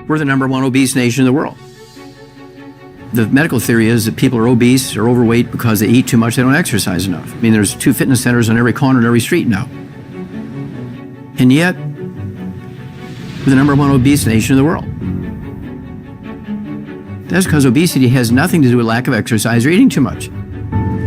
We're the #1 obese nation in the world. The medical theory is that people are obese or overweight because they eat too much, they don't exercise enough. I mean, there's 2 fitness centers on every corner in every street now. And yet, we're the #1 obese nation in the world. That's because obesity has nothing to do with lack of exercise or eating too much.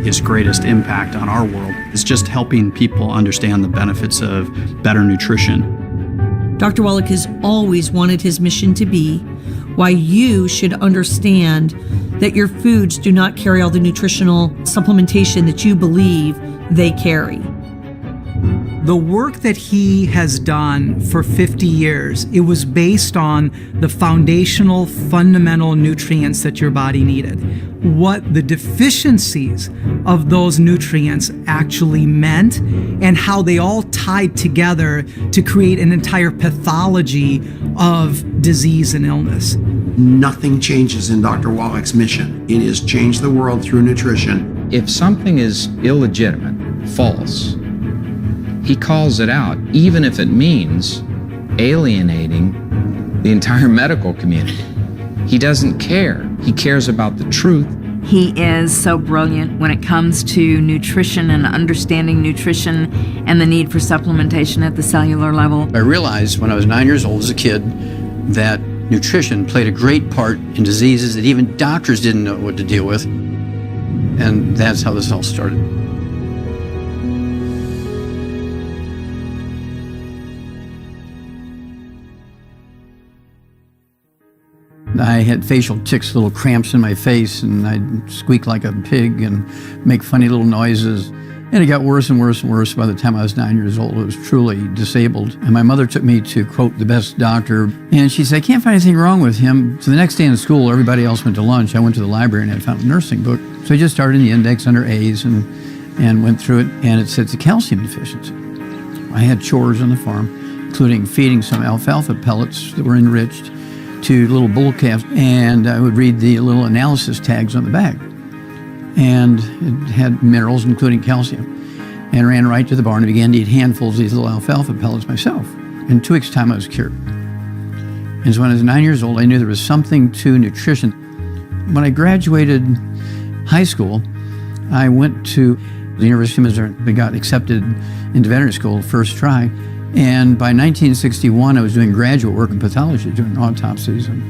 His greatest impact on our world is just helping people understand the benefits of better nutrition. Dr. Wallach has always wanted his mission to be why you should understand that your foods do not carry all the nutritional supplementation that you believe they carry. The work that he has done for 50 years, it was based on the foundational, fundamental nutrients that your body needed. What the deficiencies of those nutrients actually meant and how they all tied together to create an entire pathology of disease and illness. Nothing changes in Dr. Wallach's mission. It is change the world through nutrition. If something is illegitimate, false, he calls it out, even if it means alienating the entire medical community. He doesn't care. He cares about the truth. He is so brilliant when it comes to nutrition and understanding nutrition and the need for supplementation at the cellular level. I realized when I was 9 years old as a kid that nutrition played a great part in diseases that even doctors didn't know what to deal with. And that's how this all started. I had facial tics, little cramps in my face, and I'd squeak like a pig and make funny little noises. And it got worse and worse and worse. By the time I was 9 years old, I was truly disabled. And my mother took me to, quote, the best doctor. And she said, I can't find anything wrong with him. So the next day in school, everybody else went to lunch. I went to the library and I found a nursing book. So I just started in the index under A's and went through it. And it said it's a calcium deficiency. I had chores on the farm, including feeding some alfalfa pellets that were enriched to little bull calves, and I would read the little analysis tags on the back. And it had minerals, including calcium. And ran right to the barn and began to eat handfuls of these little alfalfa pellets myself. In 2 weeks' time, I was cured. And so when I was 9 years old, I knew there was something to nutrition. When I graduated high school, I went to the University of Missouri. I got accepted into veterinary school first try. And by 1961, I was doing graduate work in pathology, doing autopsies on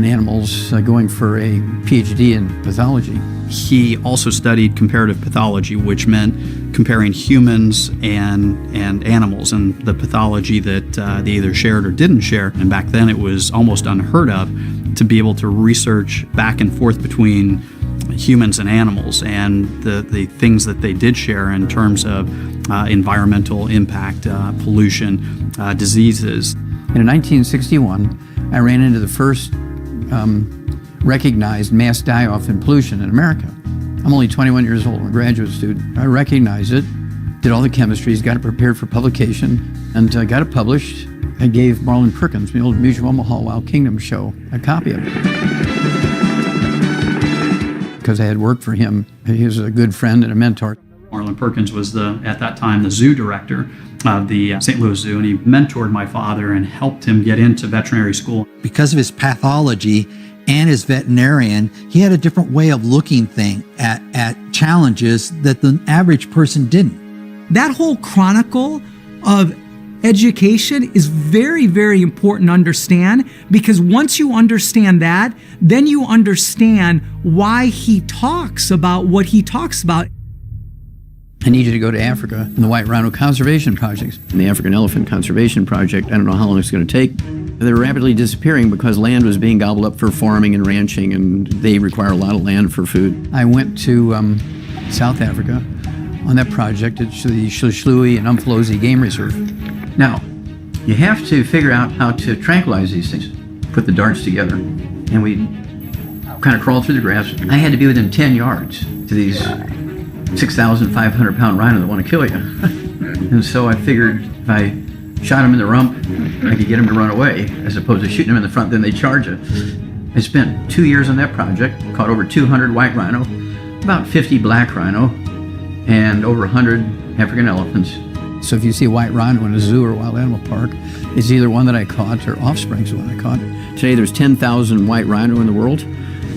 animals, going for a PhD in pathology. He also studied comparative pathology, which meant comparing humans and animals and the pathology that they either shared or didn't share. And back then it was almost unheard of to be able to research back and forth between humans and animals and the things that they did share in terms of environmental impact, pollution, diseases. And in 1961, I ran into the first recognized mass die-off in pollution in America. I'm only 21 years old, I'm a graduate student. I recognized it, did all the chemistries, got it prepared for publication, and got it published. I gave Marlon Perkins, the old Mutual Omaha Wild Kingdom show, a copy of it. Because I had worked for him. He was a good friend and a mentor. Marlon Perkins was at that time the zoo director of the St. Louis Zoo, and he mentored my father and helped him get into veterinary school. Because of his pathology and his veterinarian, he had a different way of looking at challenges that the average person didn't. That whole chronicle of education is very, very important to understand, because once you understand that, then you understand why he talks about what he talks about. I need you to go to Africa and the White Rhino Conservation Project and the African Elephant Conservation Project. I don't know how long it's going to take. They're rapidly disappearing because land was being gobbled up for farming and ranching, and they require a lot of land for food. I went to South Africa on that project at the Shlishlui and Umfolozi Game Reserve. Now, you have to figure out how to tranquilize these things. Put the darts together, and we kind of crawled through the grass. I had to be within 10 yards to these 6,500-pound rhino that want to kill you. And so I figured if I shot him in the rump, I could get him to run away, as opposed to shooting him in the front, then they charge you. I spent 2 years on that project, caught over 200 white rhino, about 50 black rhino, and over 100 African elephants. So if you see a white rhino in a zoo or a wild animal park, it's either one that I caught or offsprings of one I caught. Today there's 10,000 white rhino in the world,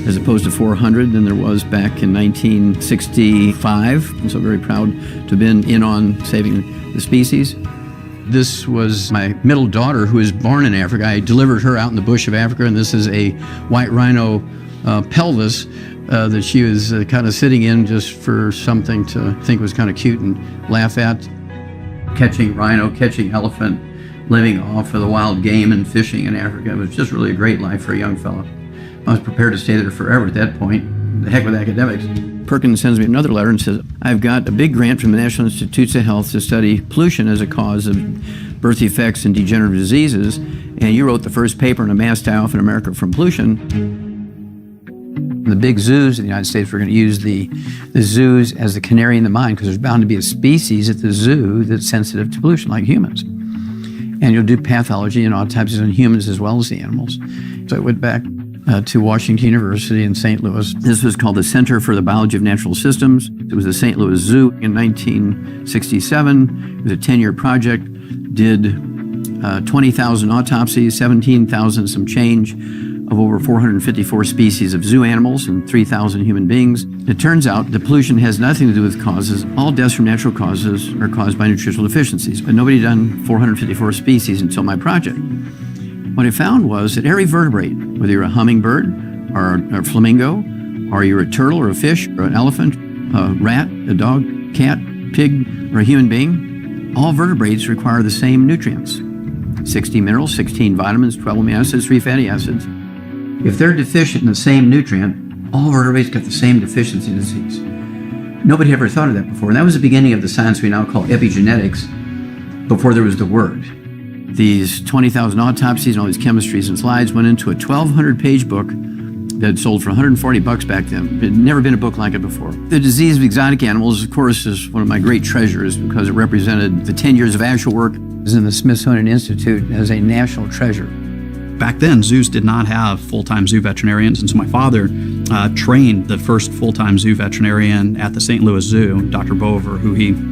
as opposed to 400 than there was back in 1965. I'm so very proud to have been in on saving the species. This was my middle daughter who was born in Africa. I delivered her out in the bush of Africa, and this is a white rhino pelvis that she was kind of sitting in just for something to think was kind of cute and laugh at. Catching rhino, catching elephant, living off of the wild game and fishing in Africa. It was just really a great life for a young fellow. I was prepared to stay there forever at that point. The heck with academics. Perkins sends me another letter and says, I've got a big grant from the National Institutes of Health to study pollution as a cause of birth defects and degenerative diseases, and you wrote the first paper on a mass die-off in America from pollution. The big zoos in the United States, we're going to use the zoos as the canary in the mine, because there's bound to be a species at the zoo that's sensitive to pollution, like humans. And you'll do pathology and autopsies on humans as well as the animals. So I went back to Washington University in St. Louis. This was called the Center for the Biology of Natural Systems. It was the St. Louis Zoo in 1967. It was a 10-year project, did 20,000 autopsies, 17,000 some change of over 454 species of zoo animals and 3,000 human beings. It turns out that pollution has nothing to do with causes. All deaths from natural causes are caused by nutritional deficiencies, but nobody had done 454 species until my project. What I found was that every vertebrate, whether you're a hummingbird or a flamingo, or you're a turtle or a fish or an elephant, a rat, a dog, cat, pig, or a human being, all vertebrates require the same nutrients. 60 minerals, 16 vitamins, 12 amino acids, 3 fatty acids. If they're deficient in the same nutrient, all vertebrates get the same deficiency disease. Nobody ever thought of that before. And that was the beginning of the science we now call epigenetics, before there was the word. These 20,000 autopsies and all these chemistries and slides went into a 1,200-page book that sold for $140 back then. It had never been a book like it before. The disease of exotic animals, of course, is one of my great treasures because it represented the 10 years of actual work. It was in the Smithsonian Institute as a national treasure. Back then, zoos did not have full-time zoo veterinarians, and so my father trained the first full-time zoo veterinarian at the St. Louis Zoo, Dr. Bover,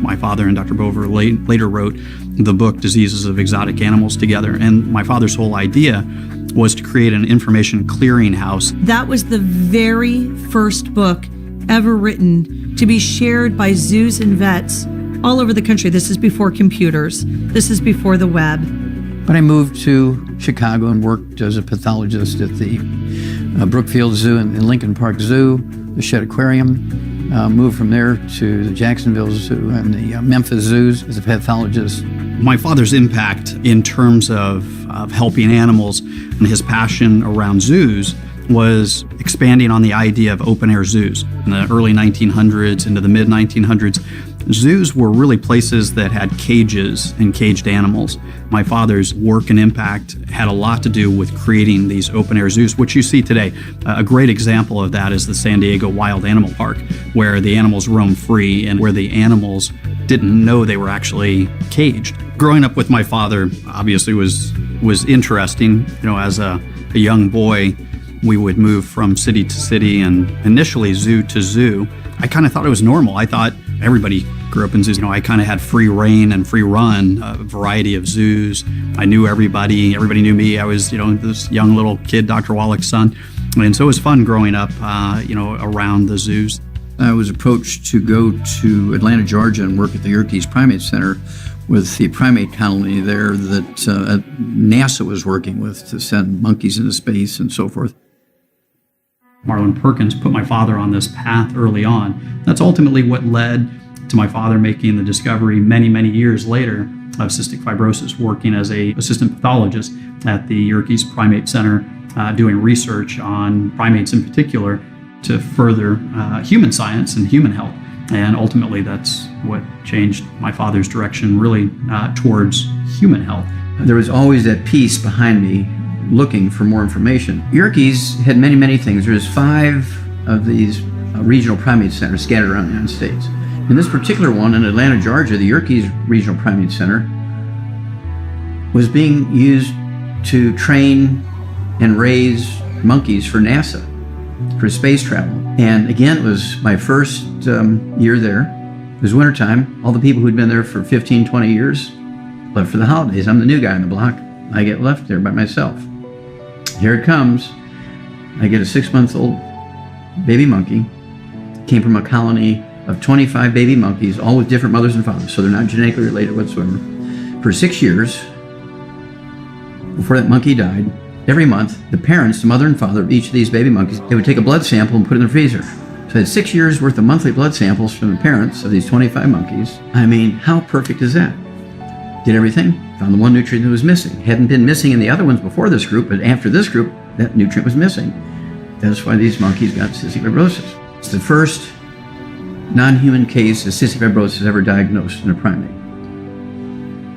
my father and Dr. Bover later wrote the book Diseases of Exotic Animals together. And my father's whole idea was to create an information clearinghouse. That was the very first book ever written to be shared by zoos and vets all over the country. This is before computers. This is before the web. But I moved to Chicago and worked as a pathologist at the Brookfield Zoo and Lincoln Park Zoo, the Shedd Aquarium. Moved from there to the Jacksonville Zoo and the Memphis Zoos as a pathologist. My father's impact in terms of helping animals and his passion around zoos was expanding on the idea of open-air zoos. In the early 1900s into the mid-1900s, zoos were really places that had cages and caged animals. My father's work and impact had a lot to do with creating these open-air zoos, which you see today. A great example of that is the San Diego Wild Animal Park, where the animals roam free and where the animals didn't know they were actually caged. Growing up with my father obviously was interesting. You know, as a young boy, we would move from city to city and initially zoo to zoo. I kind of thought it was normal. I thought everybody grew up in zoos. You know, I kind of had free reign and free run, a variety of zoos. I knew everybody knew me. I was, this young little kid, Dr. Wallach's son. And so it was fun growing up, around the zoos. I was approached to go to Atlanta, Georgia and work at the Yerkes Primate Center with the primate colony there that NASA was working with to send monkeys into space and so forth. Marlon Perkins put my father on this path early on. That's ultimately what led to my father making the discovery many, many years later of cystic fibrosis, working as an assistant pathologist at the Yerkes Primate Center, doing research on primates in particular to further human science and human health. And ultimately, that's what changed my father's direction really towards human health. There was always that piece behind me looking for more information. Yerkes had many, many things. There's 5 of these regional primate centers scattered around the United States. In this particular one in Atlanta, Georgia, the Yerkes Regional Primate Center was being used to train and raise monkeys for NASA, for space travel. And again, it was my first year there. It was wintertime. All the people who'd been there for 15, 20 years left for the holidays. I'm the new guy on the block. I get left there by myself. Here it comes. I get a 6-month-old baby monkey. Came from a colony of 25 baby monkeys, all with different mothers and fathers, so they're not genetically related whatsoever. For 6 years, before that monkey died, every month, the parents, the mother and father of each of these baby monkeys, they would take a blood sample and put it in the freezer. So I had 6 years worth of monthly blood samples from the parents of these 25 monkeys. I mean, how perfect is that? Did everything, found the one nutrient that was missing. Hadn't been missing in the other ones before this group, but after this group, that nutrient was missing. That's why these monkeys got cystic fibrosis. It's the first non-human case of cystic fibrosis ever diagnosed in a primate,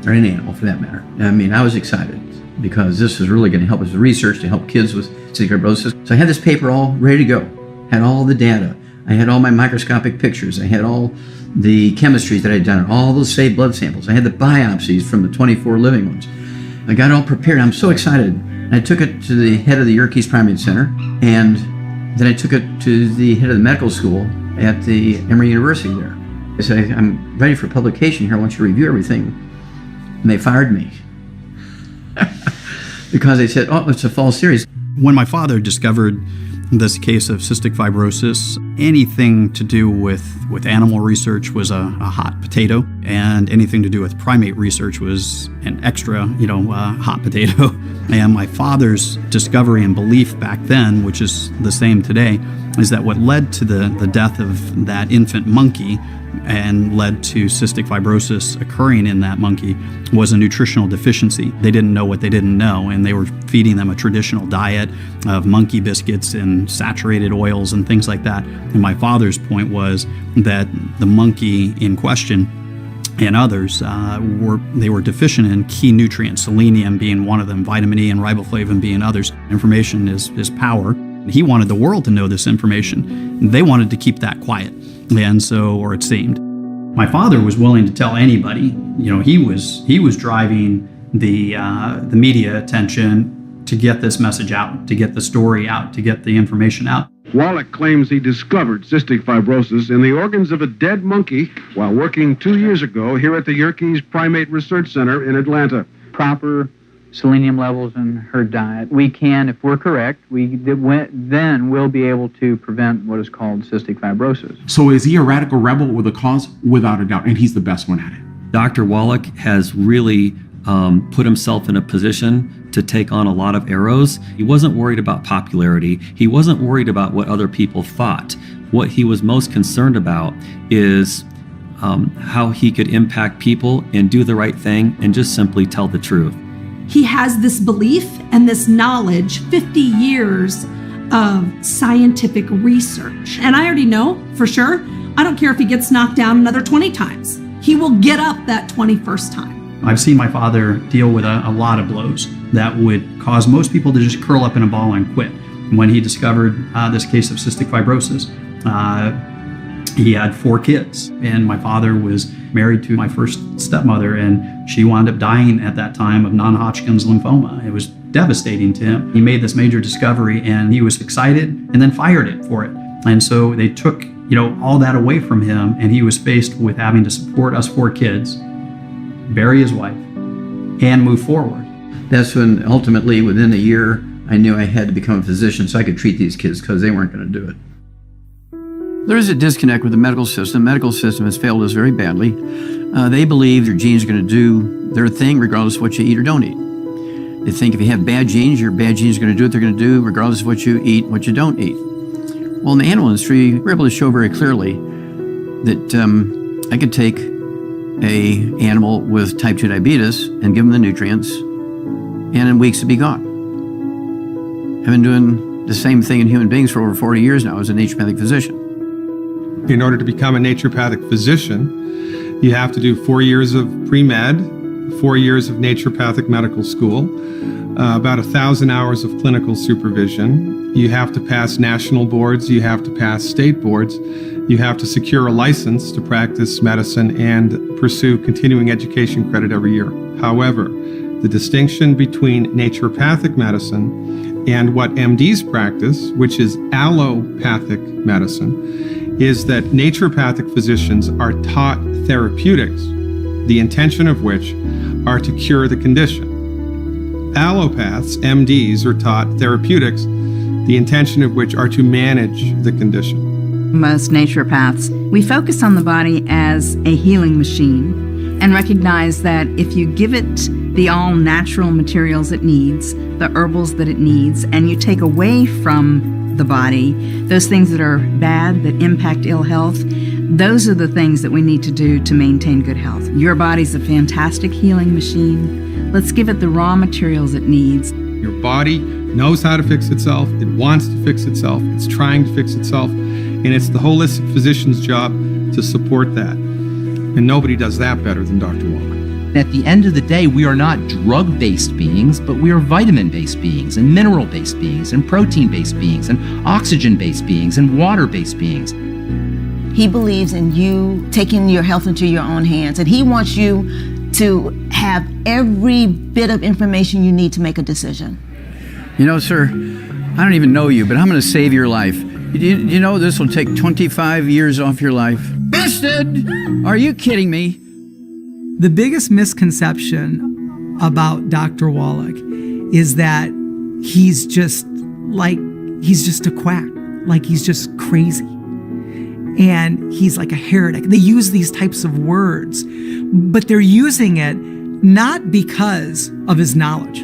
or any animal for that matter. I mean, I was excited because this is really going to help us with research to help kids with cystic fibrosis. So I had this paper all ready to go, had all the data. I had all my microscopic pictures. I had all the chemistries that I'd done, all those saved blood samples. I had the biopsies from the 24 living ones. I got it all prepared. I'm so excited. I took it to the head of the Yerkes Primate Center, and then I took it to the head of the medical school at the Emory University there. I said, I'm ready for publication here. I want you to review everything. And they fired me because they said, oh, it's a false series. When my father discovered this case of cystic fibrosis, anything to do with animal research was a hot potato, and anything to do with primate research was an extra, hot potato. And my father's discovery and belief back then, which is the same today, is that what led to the death of that infant monkey and led to cystic fibrosis occurring in that monkey was a nutritional deficiency. They didn't know what they didn't know, and they were feeding them a traditional diet of monkey biscuits and saturated oils and things like that. And my father's point was that the monkey in question and others were deficient in key nutrients, selenium being one of them, vitamin E and riboflavin being others. Information is power. He wanted the world to know this information. They wanted to keep that quiet, and so, or it seemed. My father was willing to tell anybody. He was driving the media attention to get this message out, to get the story out, to get the information out. Wallach claims he discovered cystic fibrosis in the organs of a dead monkey while working 2 years ago here at the Yerkes Primate Research Center in Atlanta. Proper selenium levels in her diet, we can, if we're correct, then we'll be able to prevent what is called cystic fibrosis. So is he a radical rebel with a cause? Without a doubt, and he's the best one at it. Dr. Wallach has really put himself in a position to take on a lot of arrows. He wasn't worried about popularity. He wasn't worried about what other people thought. What he was most concerned about is how he could impact people and do the right thing and just simply tell the truth. He has this belief and this knowledge, 50 years of scientific research. And I already know for sure, I don't care if he gets knocked down another 20 times. He will get up that 21st time. I've seen my father deal with a lot of blows that would cause most people to just curl up in a ball and quit. When he discovered this case of cystic fibrosis, he had 4 kids, and my father was married to my first stepmother, and she wound up dying at that time of non-Hodgkin's lymphoma. It was devastating to him. He made this major discovery, and he was excited and then fired it for it. And so they took, all that away from him, and he was faced with having to support us 4 kids, bury his wife, and move forward. That's when ultimately, within a year, I knew I had to become a physician so I could treat these kids because they weren't going to do it. There is a disconnect with the medical system. The medical system has failed us very badly. They believe your genes are going to do their thing regardless of what you eat or don't eat. They think if you have bad genes, your bad genes are going to do what they're going to do regardless of what you eat and what you don't eat. Well, in the animal industry, we're able to show very clearly that I could take an animal with type 2 diabetes and give them the nutrients, and in weeks it'd be gone. I've been doing the same thing in human beings for over 40 years now as a naturopathic physician. In order to become a naturopathic physician, you have to do 4 years of pre-med, 4 years of naturopathic medical school, about 1,000 hours of clinical supervision. You have to pass national boards, you have to pass state boards, you have to secure a license to practice medicine and pursue continuing education credit every year. However, the distinction between naturopathic medicine and what MDs practice, which is allopathic medicine, is that naturopathic physicians are taught therapeutics, the intention of which are to cure the condition. Allopaths, MDs, are taught therapeutics, the intention of which are to manage the condition. Most naturopaths, we focus on the body as a healing machine and recognize that if you give it the all-natural materials it needs, the herbals that it needs, and you take away from the body those things that are bad, that impact ill health, those are the things that we need to do to maintain good health. Your body's a fantastic healing machine. Let's give it the raw materials it needs. Your body knows how to fix itself. It wants to fix itself. It's trying to fix itself. And it's the holistic physician's job to support that. And nobody does that better than Dr. Wallach. At the end of the day, we are not drug-based beings, but we are vitamin-based beings, and mineral-based beings, and protein-based beings, and oxygen-based beings, and water-based beings. He believes in you taking your health into your own hands, and he wants you to have every bit of information you need to make a decision. You know, sir, I don't even know you, but I'm going to save your life. You know this will take 25 years off your life? Busted! Are you kidding me? The biggest misconception about Dr. Wallach is that he's just a quack, like he's just crazy. And he's like a heretic. They use these types of words, but they're using it not because of his knowledge.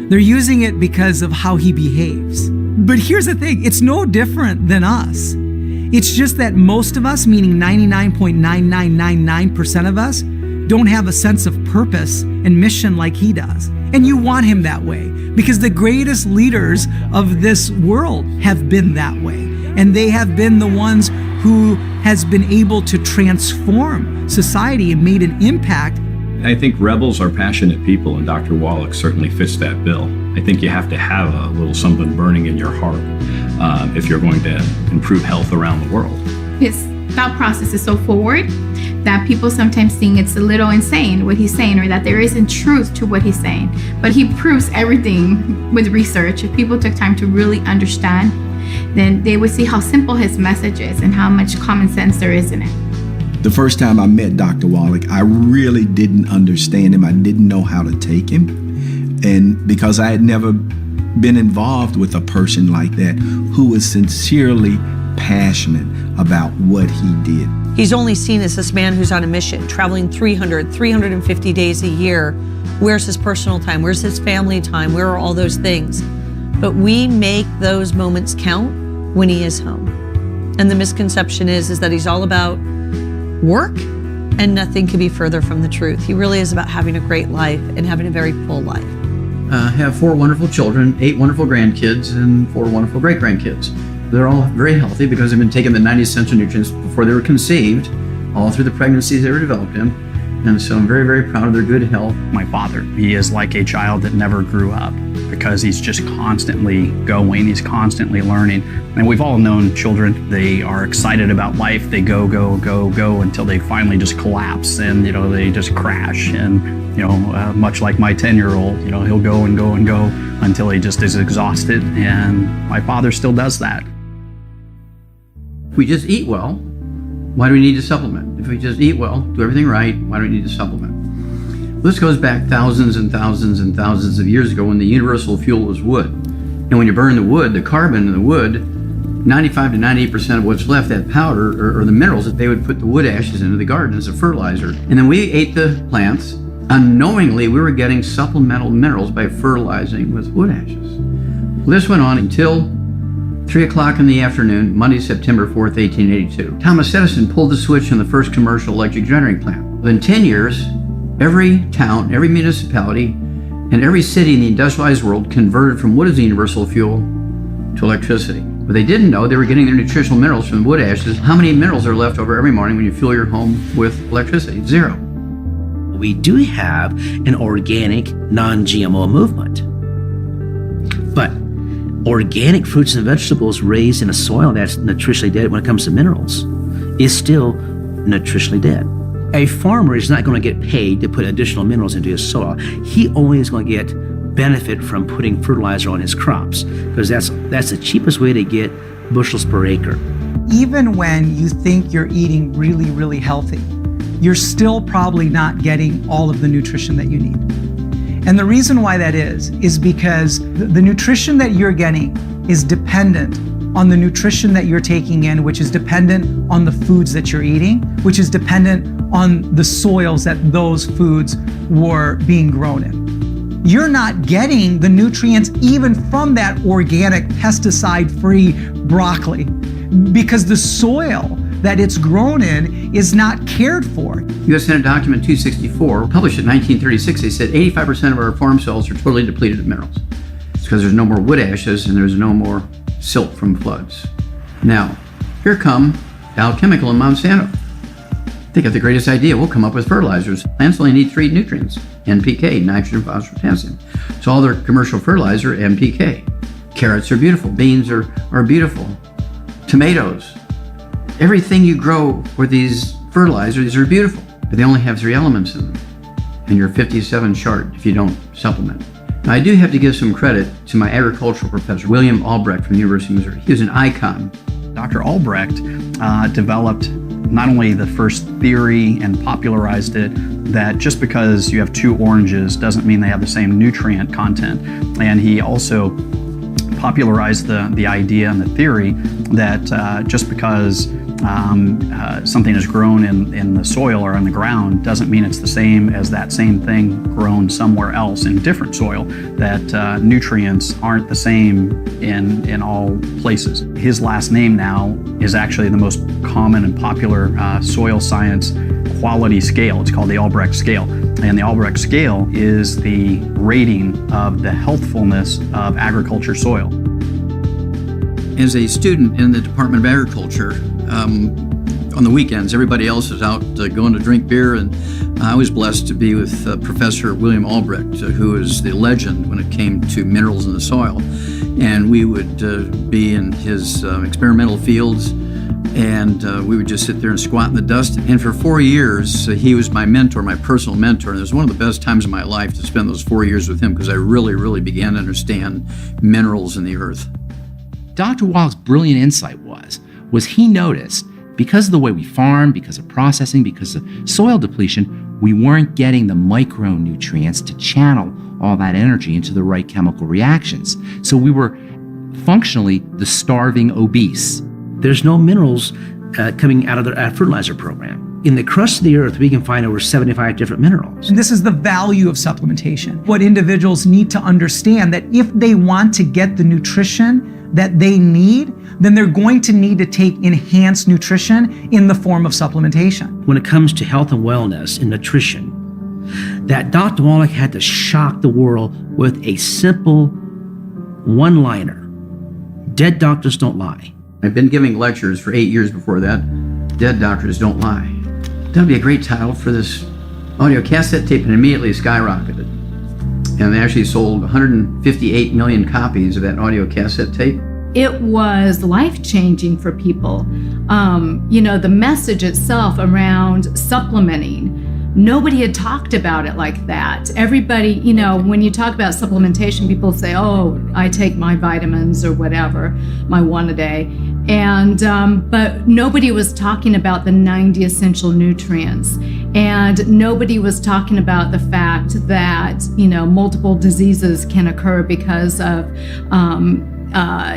They're using it because of how he behaves. But here's the thing, it's no different than us. It's just that most of us, meaning 99.9999% of us, don't have a sense of purpose and mission like he does. And you want him that way because the greatest leaders of this world have been that way. And they have been the ones who has been able to transform society and made an impact. I think rebels are passionate people, and Dr. Wallach certainly fits that bill. I think you have to have a little something burning in your heart if you're going to improve health around the world. His thought process is so forward that people sometimes think it's a little insane what he's saying, or that there isn't truth to what he's saying. But he proves everything with research. If people took time to really understand, then they would see how simple his message is and how much common sense there is in it. The first time I met Dr. Wallach, I really didn't understand him. I didn't know how to take him. And because I had never been involved with a person like that who was sincerely passionate about what he did. He's only seen as this man who's on a mission, traveling 350 days a year. Where's his personal time? Where's his family time? Where are all those things? But we make those moments count when he is home. And the misconception is that he's all about work, and nothing could be further from the truth. He really is about having a great life and having a very full life. I have 4 wonderful children, 8 wonderful grandkids, and 4 wonderful great-grandkids. They're all very healthy because they've been taking the 90 essential nutrients before they were conceived, all through the pregnancies they were developed in. And so I'm very, very proud of their good health. My father, he is like a child that never grew up because he's just constantly going, he's constantly learning. And we've all known children, they are excited about life, they go until they finally just collapse and, they just crash. And, much like my 10-year-old, he'll go and go until he just is exhausted. And my father still does that. If we just eat well, why do we need to supplement? If we just eat well, do everything right, why do we need to supplement? Well, this goes back thousands and thousands and thousands of years ago when the universal fuel was wood. And when you burn the wood, the carbon in the wood, 95 to 98% of what's left, that powder, or the minerals, that they would put the wood ashes into the garden as a fertilizer. And then we ate the plants. Unknowingly, we were getting supplemental minerals by fertilizing with wood ashes. Well, this went on until 3 o'clock in the afternoon, Monday, September 4th, 1882. Thomas Edison pulled the switch on the first commercial electric generating plant. Within 10 years, every town, every municipality, and every city in the industrialized world converted from wood as the universal fuel to electricity. But they didn't know they were getting their nutritional minerals from wood ashes. How many minerals are left over every morning when you fuel your home with electricity? 0. We do have an organic, non-GMO movement. But organic fruits and vegetables raised in a soil that's nutritionally dead when it comes to minerals is still nutritionally dead. A farmer is not going to get paid to put additional minerals into his soil. He only is going to get benefit from putting fertilizer on his crops because that's the cheapest way to get bushels per acre. even when you think you're eating really, really healthy, you're still probably not getting all of the nutrition that you need. And the reason why that is because the nutrition that you're getting is dependent on the nutrition that you're taking in, which is dependent on the foods that you're eating, which is dependent on the soils that those foods were being grown in. You're not getting the nutrients even from that organic, pesticide-free broccoli because the soil that it's grown in is not cared for. U.S. Senate Document 264, published in 1936, they said 85% of our farm soils are totally depleted of minerals. It's because there's no more wood ashes and there's no more silt from floods. Now, here come Dow Chemical and Monsanto. They got the greatest idea. We'll come up with fertilizers. Plants only need 3 nutrients, NPK, nitrogen, phosphorus, potassium. So all their commercial fertilizer, NPK. Carrots are beautiful. Beans are beautiful. Tomatoes. Everything you grow with these fertilizers are beautiful, but they only have 3 elements in them. And you're 57 short if you don't supplement. Now, I do have to give some credit to my agricultural professor, William Albrecht from the University of Missouri. He was an icon. Dr. Albrecht developed not only the first theory and popularized it, that just because you have 2 oranges doesn't mean they have the same nutrient content. And he also popularized the idea and the theory that just because something is grown in the soil or on the ground doesn't mean it's the same as that same thing grown somewhere else in different soil, that nutrients aren't the same in all places. His last name now is actually the most common and popular soil science quality scale. It's called the Albrecht scale. And the Albrecht scale is the rating of the healthfulness of agriculture soil. As a student in the Department of Agriculture, on the weekends, everybody else is out going to drink beer, and I was blessed to be with Professor William Albrecht, who is the legend when it came to minerals in the soil. And we would be in his experimental fields, and we would just sit there and squat in the dust. And for 4 years, he was my mentor, my personal mentor, and it was one of the best times of my life to spend those 4 years with him because I really, really began to understand minerals in the earth. Dr. Wallach's brilliant insight was he noticed because of the way we farm, because of processing, because of soil depletion, we weren't getting the micronutrients to channel all that energy into the right chemical reactions. So we were functionally the starving obese. There's no minerals coming out of the fertilizer program. In the crust of the earth, we can find over 75 different minerals. And this is the value of supplementation. What individuals need to understand that if they want to get the nutrition that they need, then they're going to need to take enhanced nutrition in the form of supplementation. When it comes to health and wellness and nutrition, that Dr. Wallach had to shock the world with a simple one-liner. Dead doctors don't lie. I've been giving lectures for 8 years before that. Dead doctors don't lie. That would be a great title for this audio cassette tape, and immediately skyrocketed. And they actually sold 158 million copies of that audio cassette tape. It was life-changing for people. The message itself around supplementing, nobody had talked about it like that. Everybody, when you talk about supplementation, people say, oh, I take my vitamins or whatever, my 1 a day. But nobody was talking about the 90 essential nutrients. And nobody was talking about the fact that, multiple diseases can occur because of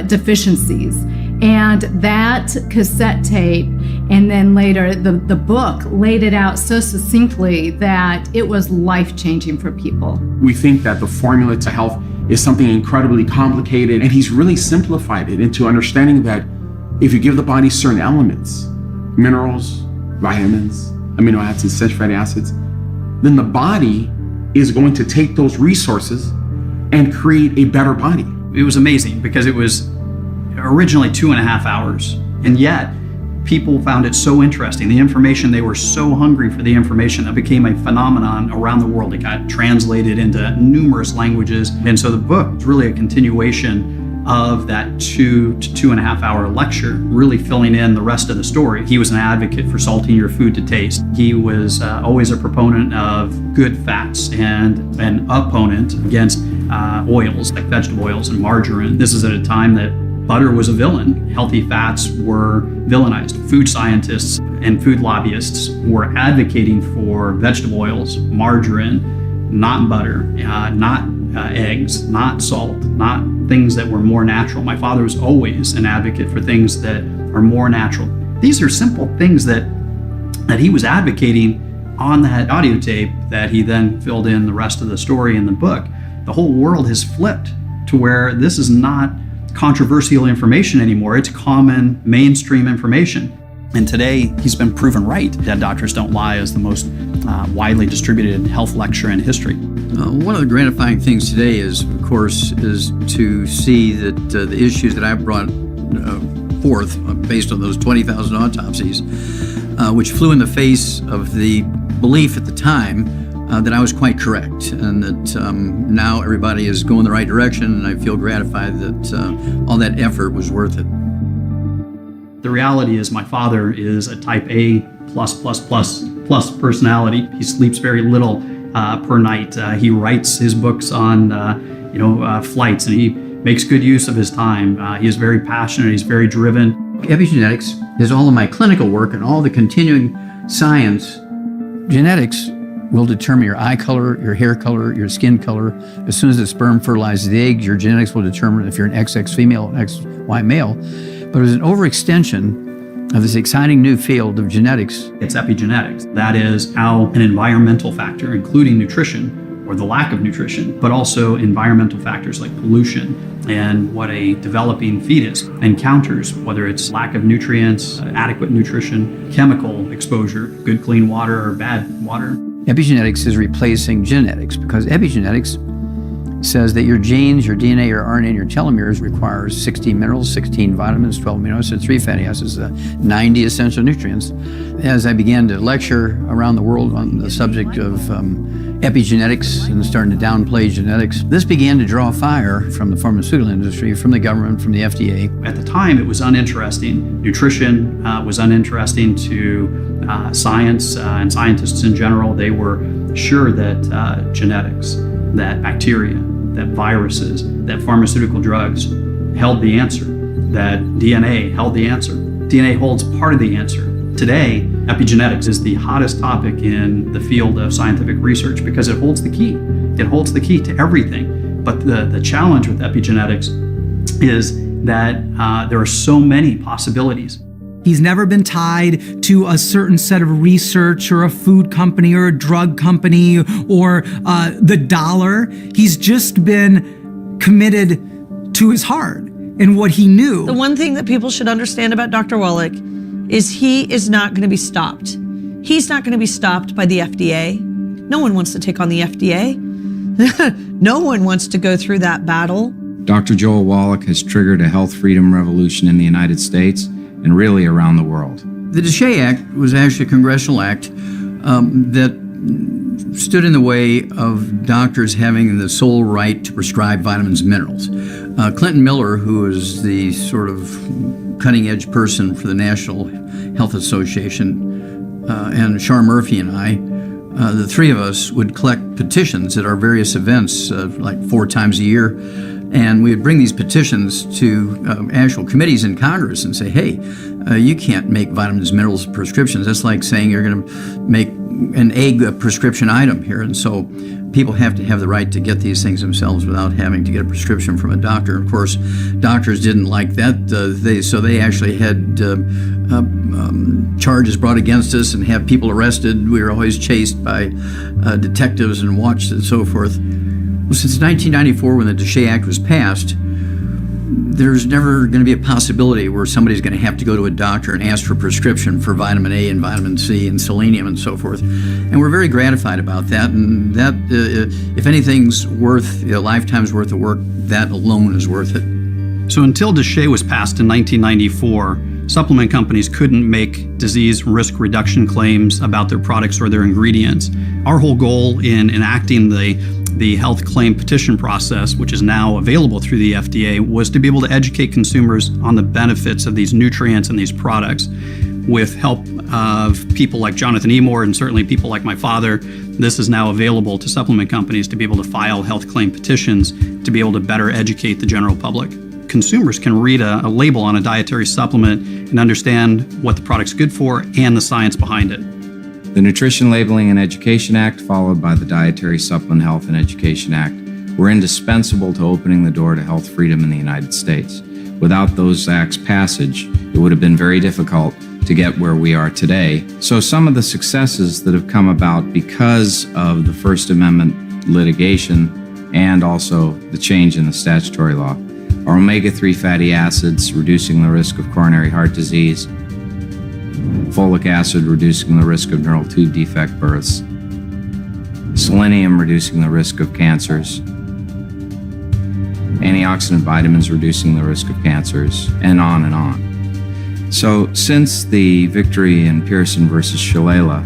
deficiencies. And that cassette tape, and then later the book, laid it out so succinctly that it was life-changing for people. We think that the formula to health is something incredibly complicated, and he's really simplified it into understanding that if you give the body certain elements, minerals, vitamins, amino acids, essential fatty acids, then the body is going to take those resources and create a better body. It was amazing because it was originally 2.5 hours, and yet people found it so interesting. The information, they were so hungry for the information that became a phenomenon around the world. It got translated into numerous languages, and so the book is really a continuation of that 2 to 2.5 hour lecture, really filling in the rest of the story. He was an advocate for salting your food to taste. He was always a proponent of good fats and an opponent against oils like vegetable oils and margarine. This is at a time that butter was a villain. Healthy fats were villainized. Food scientists and food lobbyists were advocating for vegetable oils, margarine, not butter, not eggs, not salt, not things that were more natural. My father was always an advocate for things that are more natural. These are simple things that he was advocating on that audio tape that he then filled in the rest of the story in the book. The whole world has flipped to where this is not controversial information anymore. It's common mainstream information. And today, he's been proven right. Dead Doctors Don't Lie is the most widely distributed health lecture in history. One of the gratifying things today is, of course, is to see that the issues that I brought forth based on those 20,000 autopsies, which flew in the face of the belief at the time that I was quite correct, and that now everybody is going the right direction, and I feel gratified that all that effort was worth it. The reality is my father is a type A plus personality. He sleeps very little per night. He writes his books on flights, and he makes good use of his time. He is very passionate. He's very driven. Epigenetics is all of my clinical work and all the continuing science. Genetics will determine your eye color, your hair color, your skin color. As soon as the sperm fertilizes the egg, your genetics will determine if you're an XX female, an XY male. But as an overextension of this exciting new field of genetics. It's epigenetics. That is how an environmental factor, including nutrition, or the lack of nutrition, but also environmental factors like pollution and what a developing fetus encounters, whether it's lack of nutrients, adequate nutrition, chemical exposure, good clean water or bad water. Epigenetics is replacing genetics because epigenetics says that your genes, your DNA, your RNA, and your telomeres requires 16 minerals, 16 vitamins, 12 amino acids, 3 fatty acids, 90 essential nutrients. As I began to lecture around the world on the subject of epigenetics and starting to downplay genetics, this began to draw fire from the pharmaceutical industry, from the government, from the FDA. At the time, it was uninteresting. Nutrition was uninteresting to science and scientists in general. They were sure that genetics, that bacteria, that viruses, that pharmaceutical drugs held the answer, that DNA held the answer. DNA holds part of the answer. Today, epigenetics is the hottest topic in the field of scientific research because it holds the key. It holds the key to everything. But the challenge with epigenetics is that there are so many possibilities. He's never been tied to a certain set of research or a food company or a drug company or the dollar. He's just been committed to his heart and what he knew. The one thing that people should understand about Dr. Wallach is he is not going to be stopped. He's not going to be stopped by the FDA. No one wants to take on the FDA. No one wants to go through that battle. Dr. Joel Wallach has triggered a health freedom revolution in the United States and really around the world. The DSHEA Act was actually a congressional act that stood in the way of doctors having the sole right to prescribe vitamins and minerals. Clinton Miller, who is the sort of cutting-edge person for the National Health Association, and Shar Murphy and I, the three of us would collect petitions at our various events like 4 times a year. And we would bring these petitions to actual committees in Congress and say, hey, you can't make vitamins and minerals prescriptions. That's like saying you're going to make an egg a prescription item here. And so people have to have the right to get these things themselves without having to get a prescription from a doctor. Of course, doctors didn't like that. So they actually had charges brought against us and have people arrested. We were always chased by detectives and watched and so forth. Well, since 1994, when the DSHEA Act was passed, there's never going to be a possibility where somebody's going to have to go to a doctor and ask for a prescription for vitamin A and vitamin C and selenium and so forth. And we're very gratified about that. And that, if anything's worth a lifetime's worth of work, that alone is worth it. So until DSHEA was passed in 1994, supplement companies couldn't make disease risk reduction claims about their products or their ingredients. Our whole goal in enacting the health claim petition process, which is now available through the FDA, was to be able to educate consumers on the benefits of these nutrients and these products. With help of people like Jonathan Emord and certainly people like my father, this is now available to supplement companies to be able to file health claim petitions to be able to better educate the general public. consumers can read a label on a dietary supplement and understand what the product's good for and the science behind it. The Nutrition Labeling and Education Act, followed by the Dietary Supplement Health and Education Act, were indispensable to opening the door to health freedom in the United States. Without those acts' passage, it would have been very difficult to get where we are today. So some of the successes that have come about because of the First Amendment litigation and also the change in the statutory law are omega-3 fatty acids, reducing the risk of coronary heart disease, folic acid, reducing the risk of neural tube defect births, selenium, reducing the risk of cancers, antioxidant vitamins, reducing the risk of cancers, and on and on. So since the victory in Pearson versus Shalala,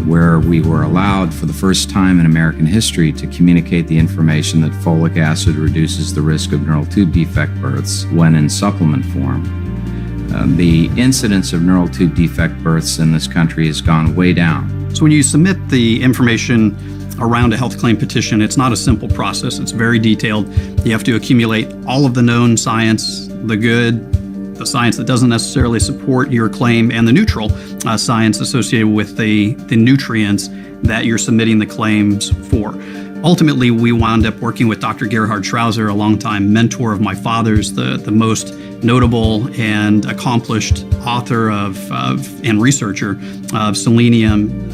where we were allowed for the first time in American history to communicate the information that folic acid reduces the risk of neural tube defect births when in supplement form, the incidence of neural tube defect births in this country has gone way down. So when you submit the information around a health claim petition, it's not a simple process. It's very detailed. You have to accumulate all of the known science, the good, the science that doesn't necessarily support your claim, and the neutral science associated with the nutrients that you're submitting the claims for. Ultimately, we wound up working with Dr. Gerhard Schrauzer, a longtime mentor of my father's, the most notable and accomplished author and researcher of selenium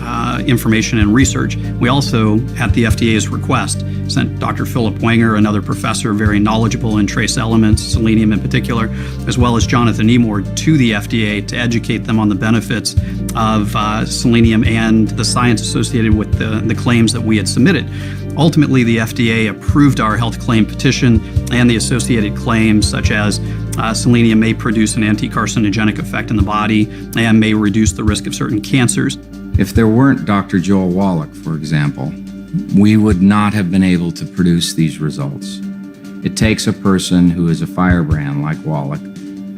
information and research. We also, at the FDA's request, sent Dr. Philip Wenger, another professor very knowledgeable in trace elements, selenium in particular, as well as Jonathan Nemord, to the FDA to educate them on the benefits of selenium and the science associated with the claims that we had submitted. Ultimately, the FDA approved our health claim petition and the associated claims, such as selenium may produce an anti-carcinogenic effect in the body and may reduce the risk of certain cancers. If there weren't Dr. Joel Wallach, for example, we would not have been able to produce these results. It takes a person who is a firebrand like Wallach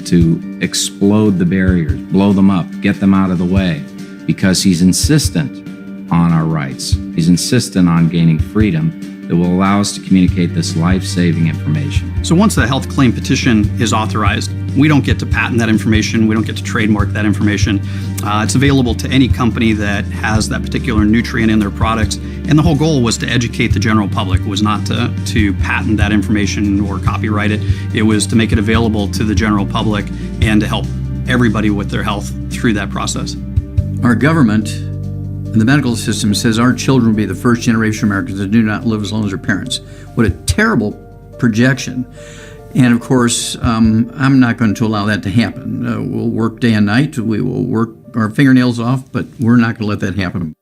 to explode the barriers, blow them up, get them out of the way, because he's insistent on our rights. He's insistent on gaining freedom that will allow us to communicate this life-saving information. So once the health claim petition is authorized, we don't get to patent that information. We don't get to trademark that information. It's available to any company that has that particular nutrient in their products. And the whole goal was to educate the general public. It was not to patent that information or copyright it. It was to make it available to the general public and to help everybody with their health through that process. Our government and the medical system says our children will be the first generation of Americans that do not live as long as their parents. What a terrible projection. And of course, I'm not going to allow that to happen. We'll work day and night. We will work our fingernails off, but we're not going to let that happen.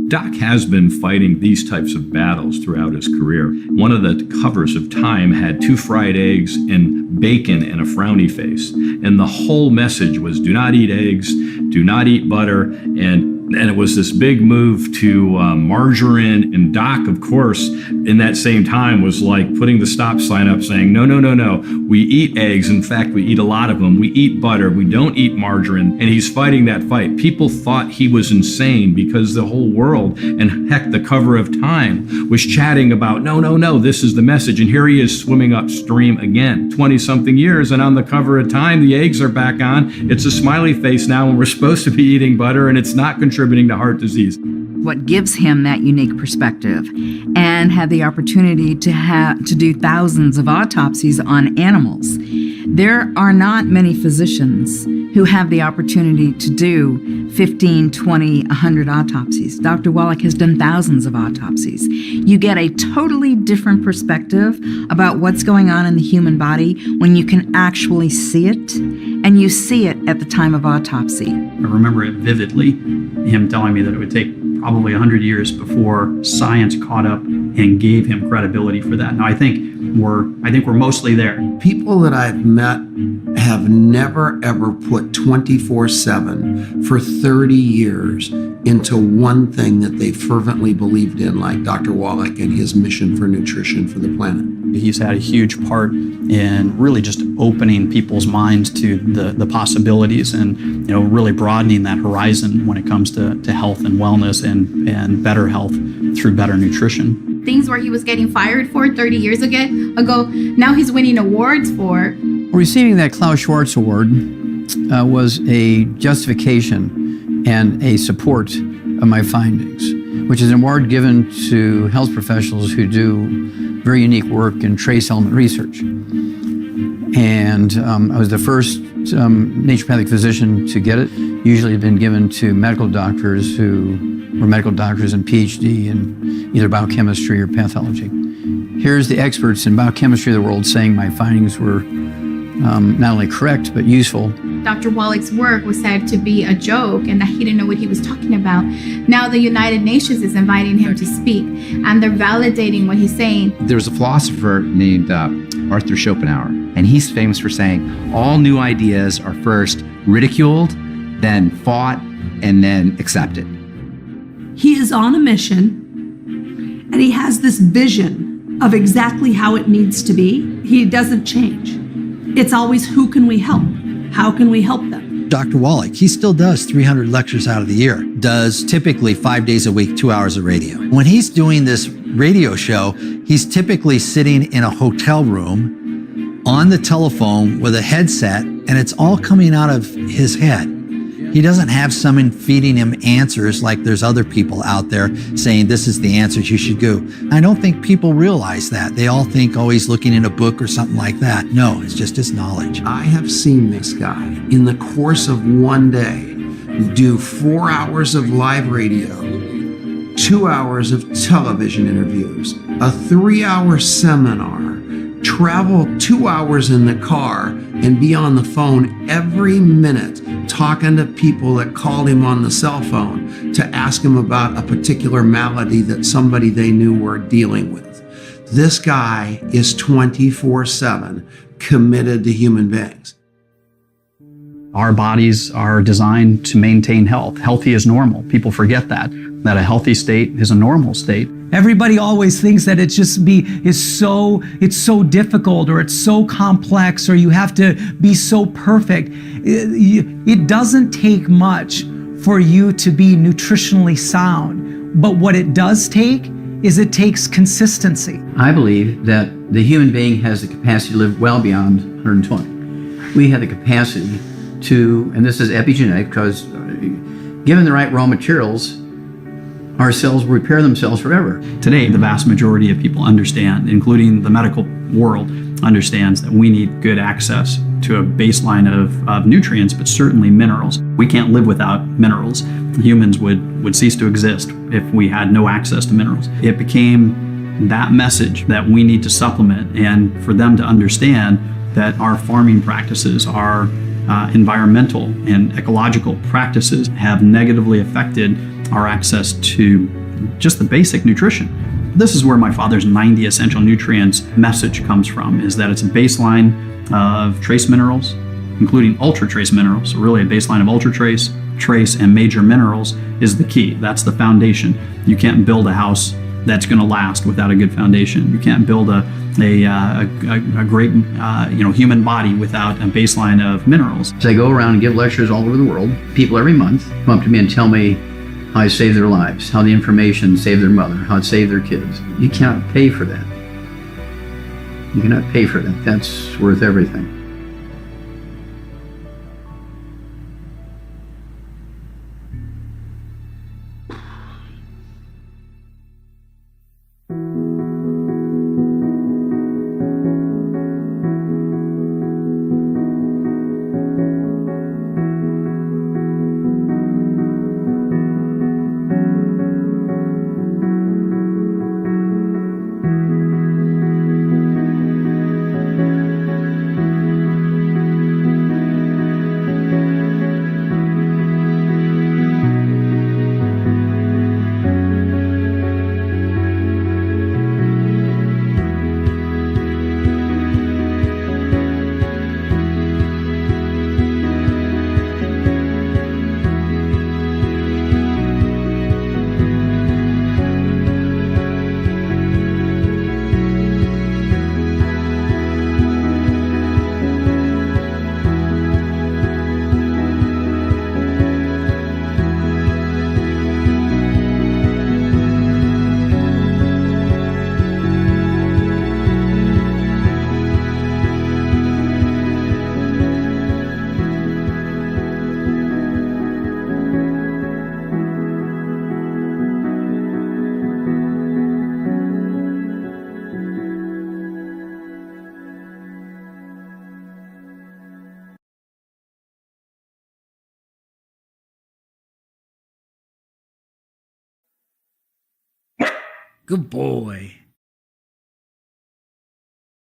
Doc has been fighting these types of battles throughout his career. One of the covers of Time had 2 fried eggs and bacon and a frowny face. And the whole message was do not eat eggs, do not eat butter, and it was this big move to margarine. And Doc, of course, in that same time was like putting the stop sign up saying, no, no, no, no. We eat eggs. In fact, we eat a lot of them. We eat butter. We don't eat margarine. And he's fighting that fight. People thought he was insane because the whole world, and heck, the cover of Time was chatting about, no, no, no, this is the message. And here he is swimming upstream again, 20-something years. And on the cover of Time, the eggs are back on. It's a smiley face now, and we're supposed to be eating butter, and it's not contributing to heart disease. What gives him that unique perspective, and had the opportunity to do thousands of autopsies on animals. There are not many physicians who have the opportunity to do 15, 20, 100 autopsies. Dr. Wallach has done thousands of autopsies. You get a totally different perspective about what's going on in the human body when you can actually see it, and you see it at the time of autopsy. I remember it vividly, him telling me that it would take probably 100 years before science caught up and gave him credibility for that. Now, I think we're mostly there. People that I've met have never, ever put 24/7 for 30 years into one thing that they fervently believed in, like Dr. Wallach and his mission for nutrition for the planet. He's had a huge part in really just opening people's minds to the possibilities and really broadening that horizon when it comes to health and wellness and better health through better nutrition. things where he was getting fired for 30 years ago, now he's winning awards for. Receiving that Klaus Schwarz Award was a justification and a support of my findings, which is an award given to health professionals who do very unique work in trace element research. And I was the first naturopathic physician to get it. Usually it's been given to medical doctors who were medical doctors and PhD in either biochemistry or pathology. Here's the experts in biochemistry of the world saying my findings were not only correct, but useful. Dr. Wallach's work was said to be a joke and that he didn't know what he was talking about. Now the United Nations is inviting him to speak, and they're validating what he's saying. There's a philosopher named Arthur Schopenhauer, and he's famous for saying all new ideas are first ridiculed, then fought, and then accepted. He is on a mission, and he has this vision of exactly how it needs to be. He doesn't change. It's always, who can we help? How can we help them? Dr. Wallach, he still does 300 lectures out of the year, does typically 5 days a week, 2 hours of radio. When he's doing this radio show, he's typically sitting in a hotel room on the telephone with a headset, and it's all coming out of his head. He doesn't have someone feeding him answers like there's other people out there saying this is the answers you should do. I don't think people realize that. They all think, oh, he's looking in a book or something like that. No, it's just his knowledge. I have seen this guy in the course of one day do 4 hours of live radio, 2 hours of television interviews, a 3-hour seminar, travel 2 hours in the car, and be on the phone every minute talking to people that called him on the cell phone to ask him about a particular malady that somebody they knew were dealing with. This guy is 24/7 committed to human beings. Our bodies are designed to maintain health. Healthy is normal. People forget that a healthy state is a normal state. Everybody always thinks that it's so difficult or it's so complex or you have to be so perfect. It doesn't take much for you to be nutritionally sound, but what it does take is it takes consistency. I believe that the human being has the capacity to live well beyond 120. We have the capacity to, and this is epigenetic, because given the right raw materials, our cells will repair themselves forever. Today, the vast majority of people understand, including the medical world, understands that we need good access to a baseline of nutrients, but certainly minerals. We can't live without minerals. Humans would cease to exist if we had no access to minerals. It became that message that we need to supplement, and for them to understand that our farming practices, our environmental and ecological practices have negatively affected our access to just the basic nutrition. This is where my father's 90 essential nutrients message comes from, is that it's a baseline of trace minerals, including ultra trace minerals. So really a baseline of ultra trace, trace, and major minerals is the key. That's the foundation. You can't build a house that's going to last without a good foundation. You can't build a great human body without a baseline of minerals. So I go around and give lectures all over the world. People every month come up to me and tell me how I saved their lives, how the information saved their mother, how it saved their kids. You cannot pay for that. You cannot pay for that. That's worth everything. Good boy.